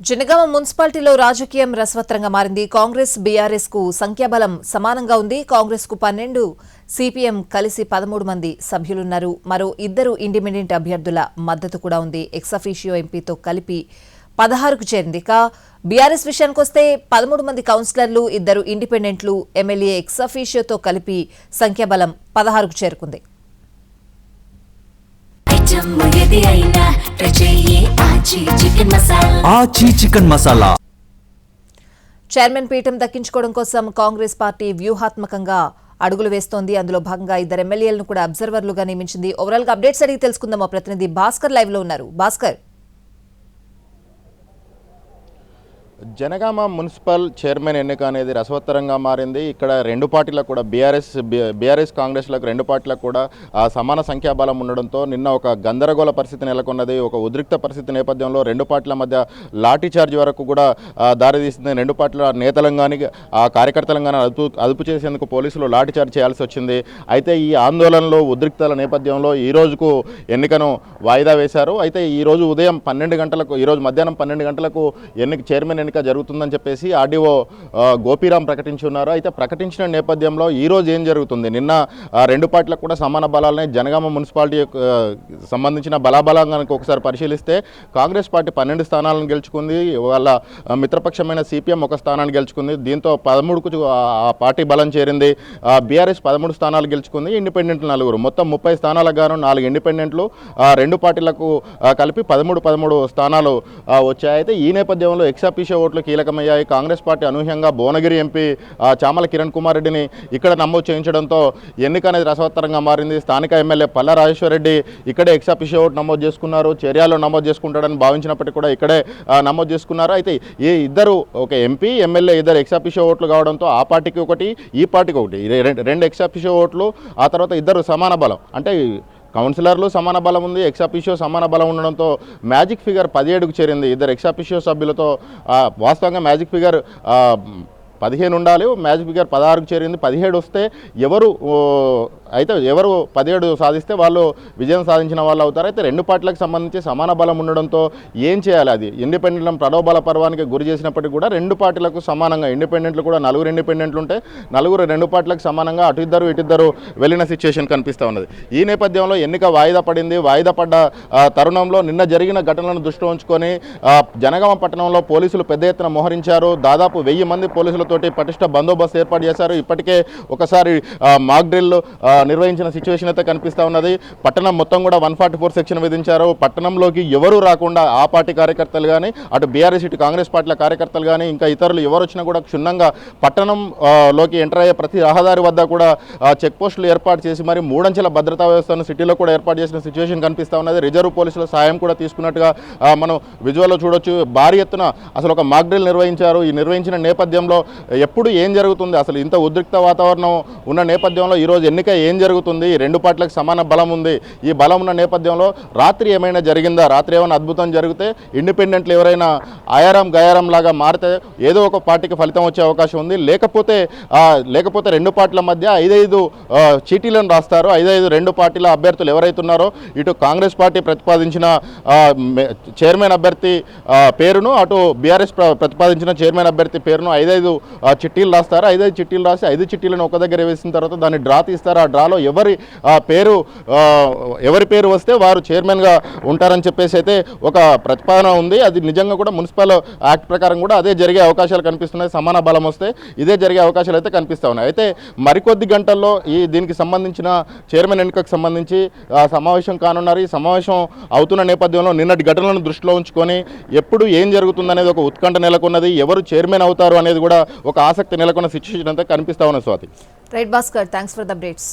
జనగామ మున్సిపాలిటీలో రాజకీయం రసవత్తరంగా మారింది. కాంగ్రెస్ బీఆర్ఎస్ కు సంఖ్యాబలం సమానంగా ఉంది. కాంగ్రెస్ కు 12, సిపిఎం కలిసి 13 మంది సభ్యులున్నారు. మరో 2 ఇండిపెండెంట్ అభ్యర్థుల మద్దతు కూడా ఉంది. ఎక్సఫీషియో ఎంపీతో కలిపి 16కు చేరింది. బీఆర్ఎస్ విషయానికొస్తే 13 మంది కౌన్సిలర్లు, 2 ఇండిపెండెంట్లు, ఎమ్మెల్యే ఎక్సఫీషియోతో కలిపి సంఖ్యాబలం 16కు చేరుకుంది. చైర్మన్ పీఠం దక్కించుకోవడం కోసం కాంగ్రెస్ పార్టీ వ్యూహాత్మకంగా అడుగులు వేస్తోంది. అందులో భాగంగా 2 ఎమ్మెల్యేలను కూడా అబ్జర్వర్లుగా నియమించింది. ఓవరాల్ గా అప్డేట్స్ అడిగి తెలుసుకుందాం. మా ప్రతినిధి భాస్కర్ లైవ్ లో ఉన్నారు. భాస్కర్, జనగామ మున్సిపల్ చైర్మన్ ఎన్నిక అనేది రసవత్తరంగా మారింది. ఇక్కడ 2 పార్టీలకు కూడా బీఆర్ఎస్ కాంగ్రెస్లకు 2 పార్టీలకు కూడా సమాన సంఖ్యాబలం ఉండడంతో నిన్న ఒక గందరగోళ పరిస్థితి నెలకొన్నది. ఒక ఉద్రిక్త పరిస్థితి నేపథ్యంలో 2 పార్టీల మధ్య లాఠీ చార్జ్ వరకు కూడా దారితీసింది. 2 పార్టీల నేతలను కానీ కార్యకర్తలను కానీ అదుపు చేసేందుకు పోలీసులు లాఠీ చార్జ్ చేయాల్సి వచ్చింది. అయితే ఈ ఆందోళనలో ఉద్రిక్తల నేపథ్యంలో ఈ రోజుకు ఎన్నికను వాయిదా వేశారు. అయితే ఈ రోజు ఉదయం 12 గంటలకు, ఈరోజు మధ్యాహ్నం 12 గంటలకు చైర్మన్ ఎన్నిక జరుగుతుందని చెప్పేసి ఆర్డీఓ గోపీరామ్ ప్రకటించి ఉన్నారు. అయితే ప్రకటించిన నేపథ్యంలో ఈ రోజు ఏం జరుగుతుంది? నిన్న 2 పార్టీలకు కూడా సమాన బలాలనే జనగామ మున్సిపాలిటీ సంబంధించిన బలాబలానికి ఒకసారి పరిశీలిస్తే కాంగ్రెస్ పార్టీ 12 స్థానాలను గెలుచుకుంది. వాళ్ళ మిత్రపక్షమైన సిపిఎం 1 స్థానాన్ని గెలుచుకుంది. దీంతో 13కు ఆ పార్టీ బలం చేరింది. బీఆర్ఎస్ 13 స్థానాలు గెలుచుకుంది. ఇండిపెండెంట్లు 4, మొత్తం 30 స్థానాలకు గాను 4 ఇండిపెండెంట్లు, 2 పార్టీలకు కలిపి 13 స్థానాలు వచ్చాయి. అయితే ఈ నేపథ్యంలో ఎక్సఫీషియో ఓట్లు కీలకమయ్యాయి. కాంగ్రెస్ పార్టీ అనూహ్యంగా భువనగిరి ఎంపీ చామల కిరణ్ కుమార్ రెడ్డిని ఇక్కడ నమోదు చేయించడంతో ఎన్నిక అనేది రసవత్తరంగా మారింది. స్థానిక ఎమ్మెల్యే పల్లా రాజేశ్వర రెడ్డి ఇక్కడే ఎక్సఫీషియో ఓటు నమోదు చేసుకున్నారు. చర్యలో నమోదు చేసుకుంటాడని భావించినప్పటికీ కూడా ఇక్కడే నమోదు చేసుకున్నారు. అయితే ఈ ఒక ఎంపీ, ఎమ్మెల్యే 2 ఎక్సఫీషియో ఓట్లు కావడంతో ఆ పార్టీకి 1, ఈ పార్టీకి 1, 2 ఎక్సఫీషియో ఓట్లు. ఆ తర్వాత 2 సమాన బలం, అంటే కౌన్సిలర్లు సమాన బలం ఉంది, ఎక్సఫీషియో సమాన బలం ఉండడంతో మ్యాజిక్ ఫిగర్ 17కు చేరింది. 2 ఎక్సఫీషియో సభ్యులతో వాస్తవంగా మ్యాజిక్ ఫిగర్ 15 ఉండాలి, మ్యాజిక్ ఫిగర్ 16కు చేరింది. 17 వస్తే ఎవరు 17 సాధిస్తే వాళ్ళు విజయం సాధించిన వాళ్ళు అవుతారు. అయితే 2 పార్టీలకు సంబంధించి సమాన బలం ఉండడంతో ఏం చేయాలి? అది ఇండిపెండెంట్ ప్రలోభాల పర్వానికి గురి చేసినప్పటికీ కూడా 2 పార్టీలకు సమానంగా, ఇండిపెండెంట్లు కూడా 4 ఇండిపెండెంట్లు ఉంటే 4 2 పార్టీలకు సమానంగా అటు ఇద్దరు వెళ్ళిన సిచ్యువేషన్ కనిపిస్తూ ఉన్నది. ఈ నేపథ్యంలో ఎన్నిక వాయిదా పడింది. వాయిదా పడ్డ తరుణంలో నిన్న జరిగిన ఘటనలను దృష్టిలో ఉంచుకొని జనగామ పట్టణంలో పోలీసులు పెద్ద ఎత్తున మోహరించారు. దాదాపు 1000 మంది పోలీసులతోటి పటిష్ట బందోబస్తు ఏర్పాటు చేశారు. ఇప్పటికే ఒకసారి మాక్ డ్రిల్ నిర్వహించిన సిచ్యువేషన్ అయితే కనిపిస్తూ ఉన్నది. పట్టణం మొత్తం కూడా 144 సెక్షన్ విధించారు. పట్టణంలోకి ఎవరు రాకుండా ఆ పార్టీ కార్యకర్తలు కానీ, అటు బీఆర్ఎస్ ఇటు కాంగ్రెస్ పార్టీల కార్యకర్తలు కానీ, ఇంకా ఇతరులు ఎవరు వచ్చినా కూడా క్షుణ్ణంగా పట్టణంలోకి ఎంటర్ అయ్యే ప్రతి రహదారి వద్ద కూడా చెక్ పోస్టులు ఏర్పాటు చేసి మరి 3 అంచెల భద్రతా వ్యవస్థను సిటీలో కూడా ఏర్పాటు చేసిన సిచ్యువేషన్ కనిపిస్తూ ఉన్నది. రిజర్వ్ పోలీసుల సాయం కూడా తీసుకున్నట్టుగా మనం విజువల్లో చూడొచ్చు. భారీ ఎత్తున అసలు ఒక మాక్ డ్రిల్ నిర్వహించారు. ఈ నిర్వహించిన నేపథ్యంలో ఎప్పుడు ఏం జరుగుతుంది, అసలు ఇంత ఉద్రిక్త వాతావరణం ఉన్న నేపథ్యంలో ఈరోజు ఎన్నిక ఏం జరుగుతుంది? 2 పార్టీలకు సమాన బలం ఉంది. ఈ బలం ఉన్న నేపథ్యంలో రాత్రి ఏమైనా జరిగిందా? రాత్రి ఏమైనా అద్భుతం జరిగితే ఇండిపెండెంట్లు ఎవరైనా ఆయారం గయారం లాగా మారితే ఏదో ఒక పార్టీకి ఫలితం వచ్చే అవకాశం ఉంది. లేకపోతే 2 పార్టీల మధ్య 5 చీటీలను రాస్తారు. 5 2 పార్టీల అభ్యర్థులు ఎవరైతే ఉన్నారో ఇటు కాంగ్రెస్ పార్టీ ప్రతిపాదించిన చైర్మన్ అభ్యర్థి పేరును, అటు బీఆర్ఎస్ ప్రతిపాదించిన చైర్మన్ అభ్యర్థి పేరును 5 చిట్టీలు రాస్తారు. 5 చిట్టీలు రాసి 5 చిట్టీలను ఒక దగ్గర వేసిన తర్వాత దాన్ని డ్రా తీస్తారు. ఆ డ్రాలో ఎవరి పేరు వస్తే వారు చైర్మన్గా ఉంటారని చెప్పేసి అయితే ఒక ప్రతిపాదన ఉంది. అది నిజంగా కూడా మున్సిపల్ యాక్ట్ ప్రకారం కూడా అదే జరిగే అవకాశాలు కనిపిస్తున్నాయి. సమాన బలం వస్తే ఇదే జరిగే అవకాశాలు అయితే కనిపిస్తూ ఉన్నాయి. అయితే మరికొద్ది గంటల్లో దీనికి సంబంధించిన చైర్మన్ ఎన్నికకు సంబంధించి సమావేశం కానున్నారు. ఈ సమావేశం అవుతున్న నేపథ్యంలో నిన్నటి ఘటనలను దృష్టిలో ఉంచుకొని ఎప్పుడు ఏం జరుగుతుందనేది ఒక ఉత్కంఠ నెలకొన్నది. ఎవరు చైర్మన్ అవుతారు అనేది కూడా ఒక ఆసక్తి నెలకొన్న సిచ్యువేషన్ అంతా కనిపిస్తా ఉన్నది. Swathi. Right Bhaskar, thanks for the updates.